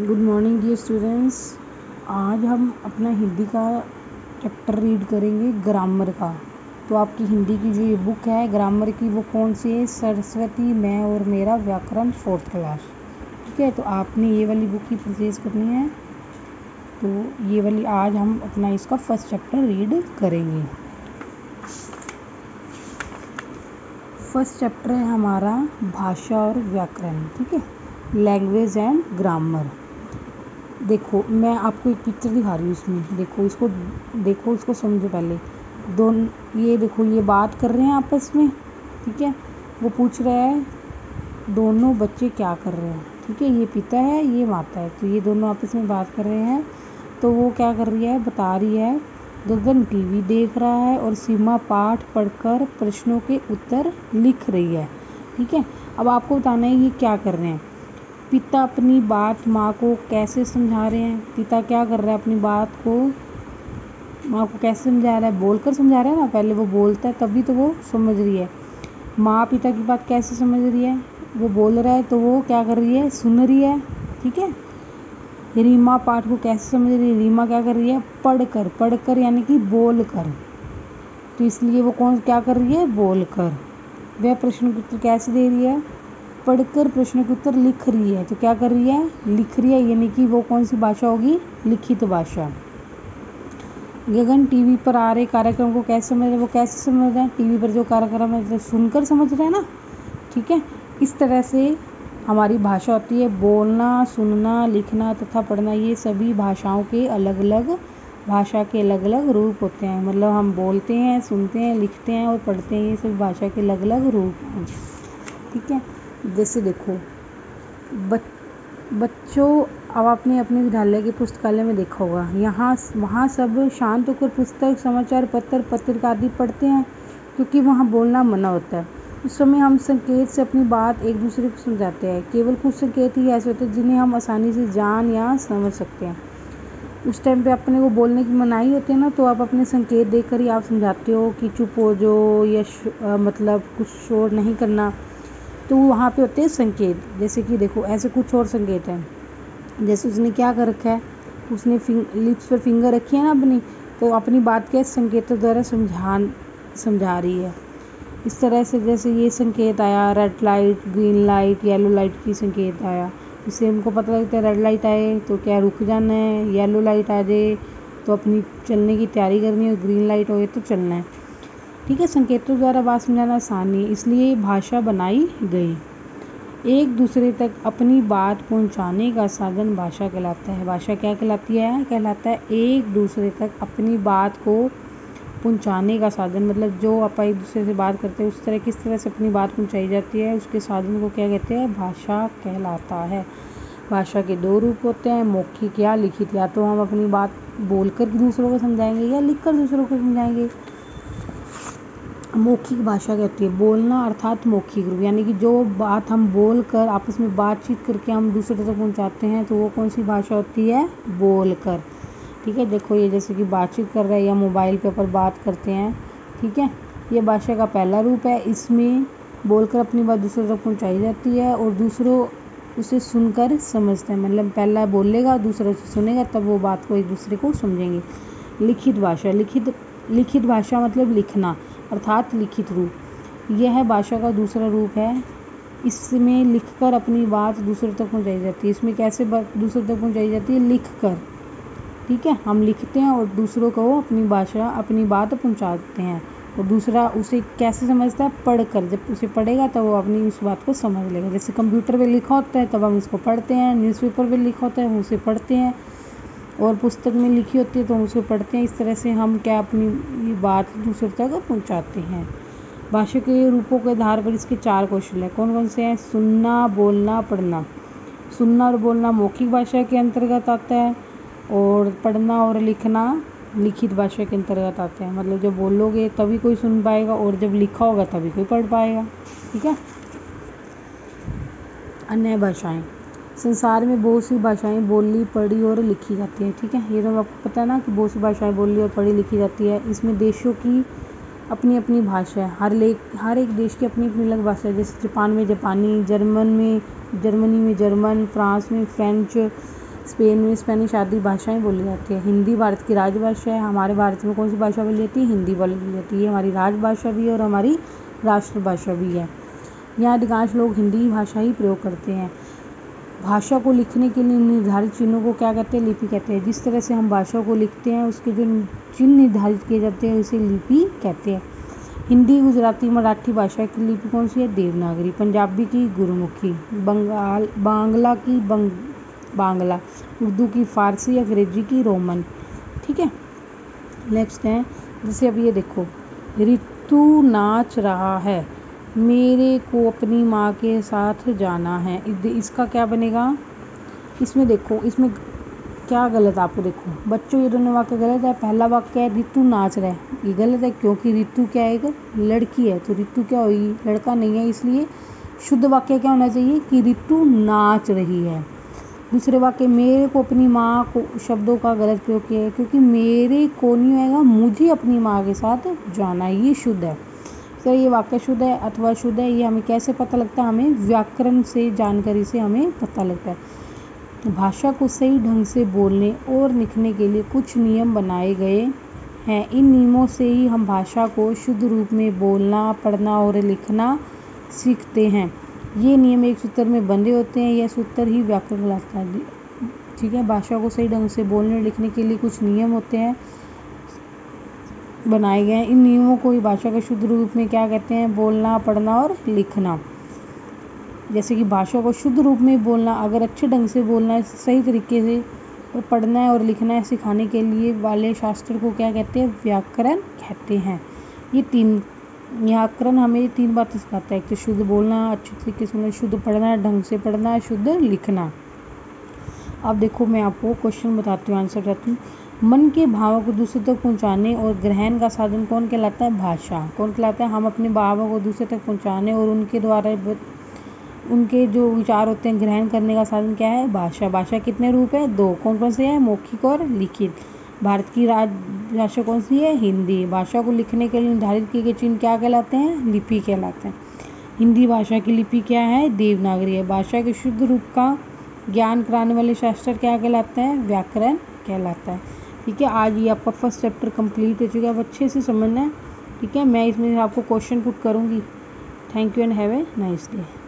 Good morning dear students. आज हम अपना हिंदी का चैप्टर रीड करेंगे ग्रामर का। तो आपकी हिंदी की जो ये बुक है ग्रामर की वो कौन सी है? सरस्वती मैं और मेरा व्याकरण 4th क्लास। ठीक है, तो आपने ये वाली बुक ही परचेज करनी है। तो ये वाली आज हम अपना इसका फर्स्ट चैप्टर रीड करेंगे। फर्स्ट चैप्टर है हमारा भाषा और व्याकरण। ठीक है, लैंग्वेज एंड ग्रामर। देखो मैं आपको एक पिक्चर दिखा रही हूँ, इसमें देखो इसको समझो पहले। ये देखो, ये बात कर रहे हैं आपस में। ठीक है, वो पूछ रहा है दोनों बच्चे क्या कर रहे हैं। ठीक है, ये पिता है ये माता है, तो ये दोनों आपस में बात कर रहे हैं। तो वो क्या कर रही है, बता रही है गगन टीवी देख रहा है और सीमा पाठ पढ़कर प्रश्नों के उत्तर लिख रही है। ठीक है, अब आपको बताना है ये क्या कर रहे हैं। पिता अपनी बात माँ को कैसे समझा रहे हैं। पिता क्या कर रहा है, अपनी बात को माँ को कैसे समझा रहा है, बोलकर समझा रहा है ना। पहले वो बोलता है तभी तो वो समझ रही है। माँ पिता की बात कैसे समझ रही है, वो बोल रहा है तो वो क्या कर रही है, सुन रही है। ठीक है, रीमा पाठ को कैसे समझ रही है, रीमा क्या कर रही है, पढ़कर यानी कि बोल कर। तो इसलिए वो क्या कर रही है, बोल कर। वह प्रश्न के उत्तर कैसे दे रही है, पढ़कर प्रश्न के उत्तर लिख रही है। तो क्या कर रही है, लिख रही है, यानी कि वो कौन सी भाषा होगी, लिखित भाषा। गगन टीवी पर आ रहे कार्यक्रम को कैसे समझ रहे, वो कैसे समझ रहे हैं, टीवी पर जो कार्यक्रम है सुनकर समझ रहे हैं ना। ठीक है, इस तरह से हमारी भाषा होती है। बोलना, सुनना, लिखना तथा पढ़ना, ये सभी भाषाओं के अलग अलग रूप होते हैं। मतलब हम बोलते हैं, सुनते हैं, लिखते हैं और पढ़ते हैं, ये सभी भाषा के अलग अलग रूप हैं। ठीक है, जैसे देखो बच्चों, अब आपने अपने विद्यालय के पुस्तकालय में देखा होगा, वहाँ सब शांत होकर पुस्तक, समाचार पत्र, पत्रिका आदि पढ़ते हैं, क्योंकि वहाँ बोलना मना होता है। उस समय हम संकेत से अपनी बात एक दूसरे को समझाते हैं। केवल कुछ संकेत ही ऐसे होते हैं जिन्हें हम आसानी से जान या समझ सकते हैं। उस टाइम पे अपने को बोलने की मनाही होती है ना, तो आप अपने संकेत देखकर ही आप समझाते हो कि चुप हो जाओ या मतलब कुछ शोर नहीं करना। तो वहाँ पे होते हैं संकेत। जैसे कि देखो ऐसे कुछ और संकेत हैं, जैसे उसने क्या कर रखा है, उसने लिप्स पर फिंगर रखी है ना अपनी, तो अपनी बात के संकेतों द्वारा समझा रही है। इस तरह से जैसे ये संकेत आया, red light, green light, yellow light की संकेत आया, इससे हमको पता लगता है रेड लाइट आए तो क्या रुक जाना है, येलो लाइट आ जाए तो अपनी चलने की तैयारी करनी है, ग्रीन लाइट हो तो चलना है। ठीक है, संकेतों द्वारा बात समझाना आसान है, इसलिए भाषा बनाई गई। एक दूसरे तक अपनी बात पहुंचाने का साधन भाषा कहलाता है। भाषा क्या कहलाती है, कहलाता है एक दूसरे तक अपनी बात को पहुंचाने का साधन। मतलब जो आप एक दूसरे से बात करते हैं उस तरह किस तरह से अपनी बात पहुंचाई जाती है, उसके साधन को क्या कहते हैं, भाषा कहलाता है। भाषा के दो रूप होते हैं, मौखिक या लिखित। या तो हम अपनी बात बोलकर दूसरों को समझाएंगे या लिखकर दूसरों को समझाएंगे। मौखिक भाषा क्या होती है, बोलना अर्थात मौखिक रूप, यानी कि जो बात हम बोल कर आपस में बातचीत करके हम दूसरे तक पहुंचाते हैं, तो वो कौन सी भाषा होती है, बोल कर। ठीक है, देखो ये जैसे कि बातचीत कर रहे हैं या मोबाइल पे पर बात करते हैं। ठीक है, ये भाषा का पहला रूप है। इसमें बोलकर अपनी बात दूसरों तक पहुंचाई जाती है और दूसरों उसे सुनकर समझते हैं। मतलब पहला बोलेगा, दूसरा उसे सुनेगा, तब वो बात को एक दूसरे को समझेंगे। लिखित भाषा, लिखित भाषा मतलब लिखना अर्थात लिखित रूप। यह भाषा का दूसरा रूप है। इसमें लिखकर अपनी बात दूसरों तक पहुंचाई जाती है। इसमें कैसे बात दूसरों तक पहुंचाई जाती है, लिखकर। ठीक है, हम लिखते हैं और दूसरों को अपनी बात पहुंचाते हैं, और दूसरा उसे कैसे समझता है, पढ़कर। जब उसे पढ़ेगा तब वो अपनी उस बात को समझ लेगा। जैसे कंप्यूटर पे लिखा होता है तब हम उसको पढ़ते हैं, न्यूज़पेपर पे लिखा होता है हम उसे पढ़ते हैं, और पुस्तक में लिखी होती है तो हम उसको पढ़ते हैं। इस तरह से हम क्या अपनी बात दूसरों तक पहुंचाते हैं। भाषा के रूपों के आधार पर इसके 4 कौशल हैं। कौन कौन से हैं, सुनना, बोलना, पढ़ना। सुनना और बोलना मौखिक भाषा के अंतर्गत आता है, और पढ़ना और लिखना लिखित भाषा के अंतर्गत आते हैं। मतलब जब बोलोगे तभी कोई सुन पाएगा और जब लिखा होगा तभी कोई पढ़ पाएगा। ठीक है, अन्य भाषाएं। संसार में बहुत सी भाषाएं बोली, पढ़ी और लिखी जाती हैं। ठीक है, ये तो आपको पता है ना कि बहुत सी भाषाएं बोली और पढ़ी लिखी जाती है। इसमें देशों की अपनी अपनी भाषा है। हर एक देश की अपनी अपनी अलग भाषा है। जैसे जापान में जापानी, जर्मनी में जर्मन, फ्रांस में फ्रेंच, स्पेन में स्पेनिश आदि भाषाएं बोली जाती है। हिंदी भारत की राजभाषा है। हमारे भारत में कौन सी भाषा बोली जाती है? हिंदी बोली जाती है। ये हमारी राजभाषा भी है और हमारी राष्ट्रभाषा भी है। यहाँ अधिकांश लोग हिंदी भाषा ही प्रयोग करते हैं। भाषा को लिखने के लिए निर्धारित चिन्हों को क्या कहते हैं? लिपि कहते हैं। जिस तरह से हम भाषा को लिखते हैं उसके जो चिन्ह निर्धारित किए जाते हैं उसे लिपि कहते हैं। हिंदी, गुजराती, मराठी भाषा की लिपि कौन सी है? देवनागरी। पंजाबी की गुरमुखी, बांग्ला की बांग्ला, उर्दू की फारसी, अंग्रेजी की रोमन। ठीक है, नेक्स्ट है जैसे अब ये देखो, ऋतु नाच रहा है, मेरे को अपनी माँ के साथ जाना है। इसका क्या बनेगा? इसमें देखो, इसमें क्या गलत आपको देखो बच्चों, ये दोनों वाक्य गलत है। पहला वाक्य है ऋतु नाच रहा है, ये गलत है क्योंकि ऋतु क्या है? एक लड़की है, तो ऋतु क्या होगी? लड़का नहीं है। इसलिए शुद्ध वाक्य क्या होना चाहिए कि ऋतु नाच रही है। दूसरे वाक्य मेरे को अपनी माँ को, शब्दों का गलत प्रयोग किया है क्योंकि मेरे को नहीं आएगा, मुझे अपनी माँ के साथ जाना है, ये शुद्ध है। तो ये वाक्य शुद्ध है अथवा शुद्ध है, ये हमें कैसे पता लगता है? हमें व्याकरण से, जानकारी से हमें पता लगता है। भाषा को सही ढंग से बोलने और लिखने के लिए कुछ नियम बनाए गए हैं। इन नियमों से ही हम भाषा को शुद्ध रूप में बोलना, पढ़ना और लिखना सीखते हैं। ये नियम एक सूत्र में बंधे होते हैं, यह सूत्र ही व्याकरण कहलाता है। ठीक है, भाषा को सही ढंग से बोलने और लिखने के लिए कुछ नियम होते हैं, बनाए गए हैं। इन नियमों को ही भाषा के शुद्ध रूप में क्या कहते हैं? बोलना, पढ़ना और लिखना। जैसे कि भाषा को शुद्ध रूप में बोलना, अगर अच्छे ढंग से बोलना है, सही तरीके से और पढ़ना है और लिखना है सिखाने के लिए वाले शास्त्र को क्या कहते हैं? व्याकरण कहते हैं। ये तीन व्याकरण हमें तीन बातें सिखाता है, एक तो शुद्ध बोलना, अच्छे तरीके से शुद्ध पढ़ना, ढंग से पढ़ना, शुद्ध लिखना। अब देखो मैं आपको क्वेश्चन बताती हूँ, आंसर करती हूँ। मन के भावों को दूसरे तक पहुँचाने और ग्रहण का साधन कौन कहलाता है? भाषा। कौन कहलाता है? हम अपने भावों को दूसरे तक पहुँचाने और उनके द्वारा उनके जो विचार होते हैं ग्रहण करने का साधन क्या है? भाषा। भाषा कितने रूप है? दो। कौन कौन से हैं? मौखिक और लिखित। भारत की राजभाषा कौन सी है? हिंदी। भाषा को लिखने के लिए निर्धारित किए गए चिन्ह क्या कहलाते हैं? लिपि कहलाते हैं। हिंदी भाषा की लिपि क्या है? देवनागरी है। भाषा के शुद्ध रूप का ज्ञान कराने वाले शास्त्र क्या कहलाते हैं? व्याकरण कहलाता है। ठीक है, आज ये आपका फर्स्ट चैप्टर कंप्लीट हो चुका है। अब अच्छे से समझना है। ठीक है, मैं इसमें आपको क्वेश्चन पुट करूँगी। Thank you and have a nice day.